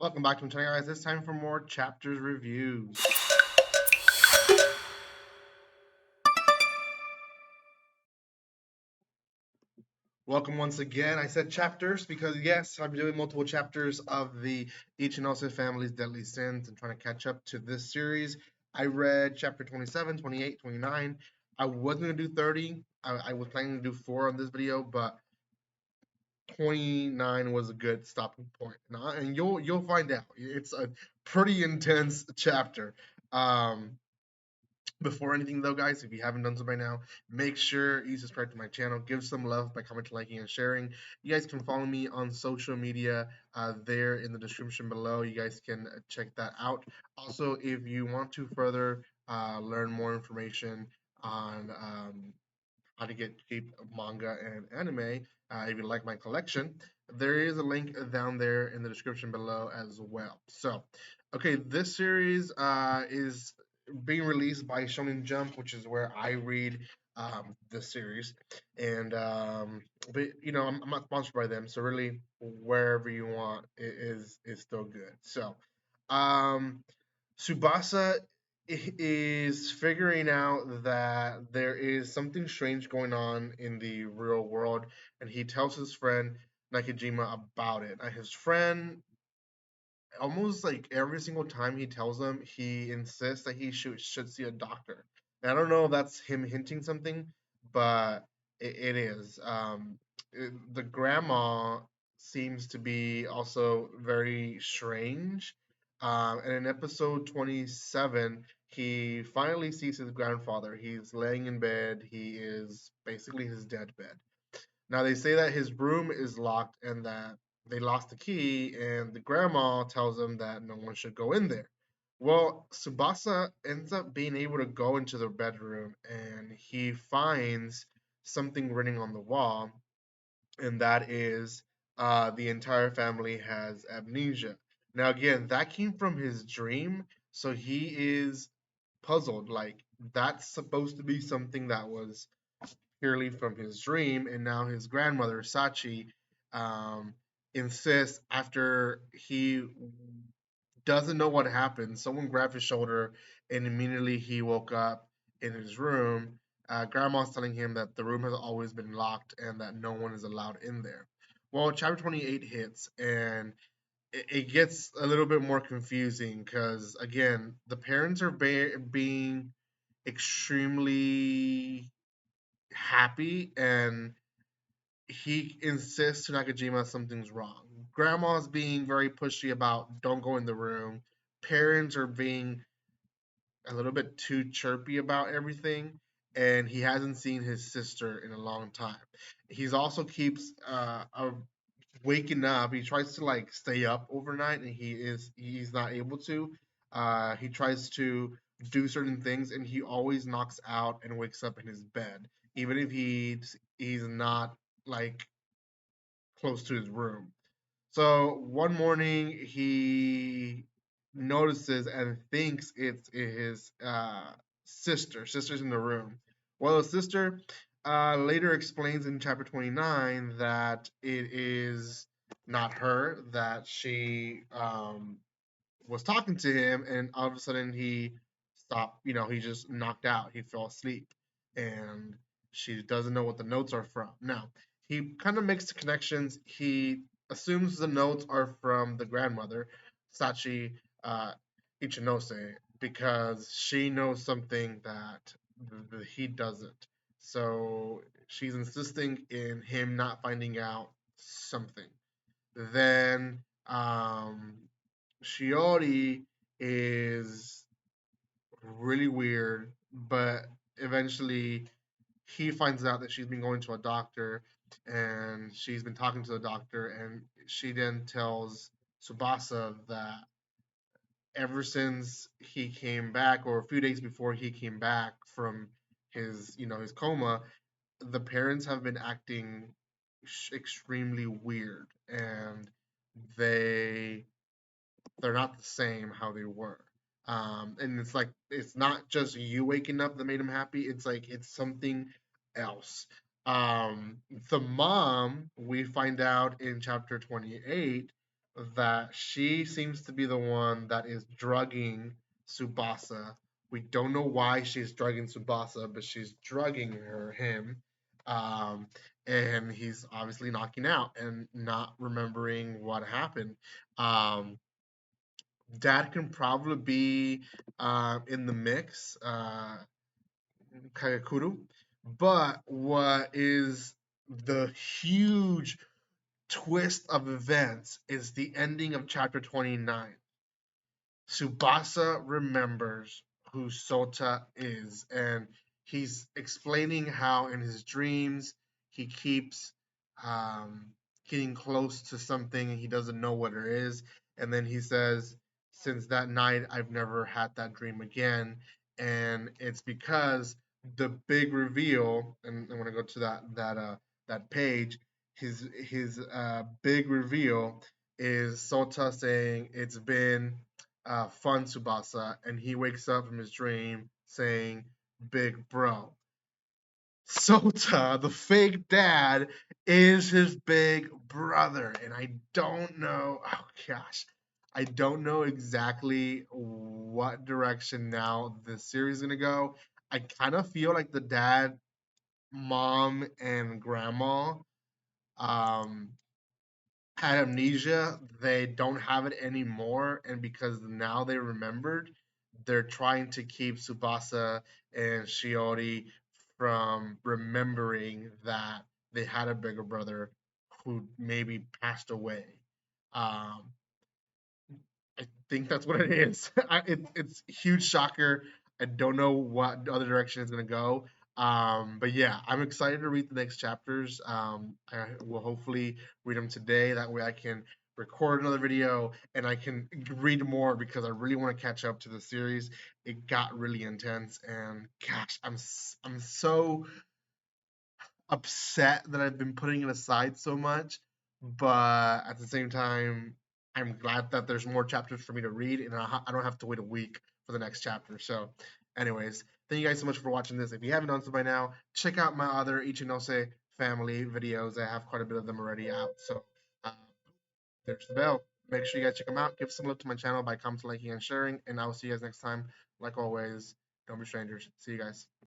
Welcome back to my channel, guys. This time for more chapters reviews. Welcome once again. I said chapters because, yes, I'm doing multiple chapters of the Ichinose family's Deadly Sins and trying to catch up to this series. I read chapter 27, 28, 29. I was going to do 30. I was planning to do 4 on this video, but 29 was a good stopping point. And you'll find out. It's a pretty intense chapter. Um, Before anything, though, guys, if you haven't done so by now, make sure you subscribe to my channel. Give some love by commenting, liking, and sharing. You guys can follow me on social media there in the description below. You guys can check that out. Also, if you want to further learn more information on how to get cheap manga and anime, if you like my collection, there is a link down there in the description below as well. So, okay, this series is being released by Shonen Jump, which is where I read this series. And but I'm not sponsored by them, so really wherever you want is still good. So, um, Subasa is figuring out that there is something strange going on in the real world, and he tells his friend Nakajima about it. And his friend, almost like every single time he tells him, he insists that he should see a doctor. And I don't know if that's him hinting something, but it is. The grandma seems to be also very strange. And in episode 27, he finally sees his grandfather. He's laying in bed. He is basically his dead bed. Now they say that his room is locked and that they lost the key, and the grandma tells him that no one should go in there. Well, Subasa ends up being able to go into the bedroom and he finds something written on the wall, and that is the entire family has amnesia. Now, again, that came from his dream, so he is puzzled. Like, that's supposed to be something that was purely from his dream, and now his grandmother Sachi um, insists after he doesn't know what happened. Someone grabbed his shoulder, and immediately he woke up in his room. Grandma's telling him that the room has always been locked and that no one is allowed in there. Well, chapter 28 hits, and it gets a little bit more confusing because, again, the parents are being extremely happy, and he insists to Nakajima something's wrong. Grandma's being very pushy about don't go in the room. Parents are being a little bit too chirpy about everything, and he hasn't seen his sister in a long time. He's also keeps waking up. He tries to like stay up overnight, and he's not able to. He tries to do certain things, and he always knocks out and wakes up in his bed, even if he's not like close to his room. So one morning he notices and thinks it's his sister. Sister's in the room. Well, the sister later explains in chapter 29 that it is not her, that she was talking to him, and all of a sudden he stopped. He just knocked out. He fell asleep, and she doesn't know what the notes are from. Now, he kind of makes the connections. He assumes the notes are from the grandmother, Sachi uh, Ichinose, because she knows something that he doesn't. So she's insisting in him not finding out something. Then Shiori is really weird, but eventually he finds out that she's been going to a doctor, and she's been talking to the doctor, and she then tells Subasa that ever since he came back, or a few days before he came back from his coma, the parents have been acting extremely weird, and they they're not the same how they were. And it's like it's not just you waking up that made him happy. It's like it's something else. The mom, we find out in chapter 28, that she seems to be the one that is drugging Subasa. We don't know why she's drugging Subasa, but she's drugging him. Um, and he's obviously knocking out and not remembering what happened. Um, Dad can probably be in the mix, Kagakuru. But what is the huge twist of events is the ending of chapter 29. Tsubasa remembers who Sota is, and he's explaining how in his dreams he keeps um, getting close to something and he doesn't know what it is. And then he says, since that night, I've never had that dream again. And it's because the big reveal, and I'm gonna go to that page. His big reveal is Sota saying it's been Fun Tsubasa, and he wakes up from his dream saying, Big Bro. Sota, the fake dad, is his big brother. And I don't know, oh gosh, I don't know exactly what direction now the series is going to go. I kind of feel like the dad, mom, and grandma um, had amnesia, they don't have it anymore, and because now they remembered, they're trying to keep Subasa and Shiori from remembering that they had a bigger brother who maybe passed away. Um, I think that's what it is. It's a huge shocker. I don't know what the other direction it's gonna go. But yeah, I'm excited to read the next chapters. I will hopefully read them today. That way I can record another video and I can read more because I really want to catch up to the series. It got really intense, and gosh, I'm so upset that I've been putting it aside so much, but at the same time, I'm glad that there's more chapters for me to read, and I don't have to wait a week for the next chapter. So, anyways, thank you guys so much for watching this. If you haven't done so by now, check out my other Ichinose family videos. I have quite a bit of them already out. So, uh, there's the bell. Make sure you guys check them out. Give some love to my channel by commenting, liking, and sharing. And I will see you guys next time. Like always, don't be strangers. See you guys.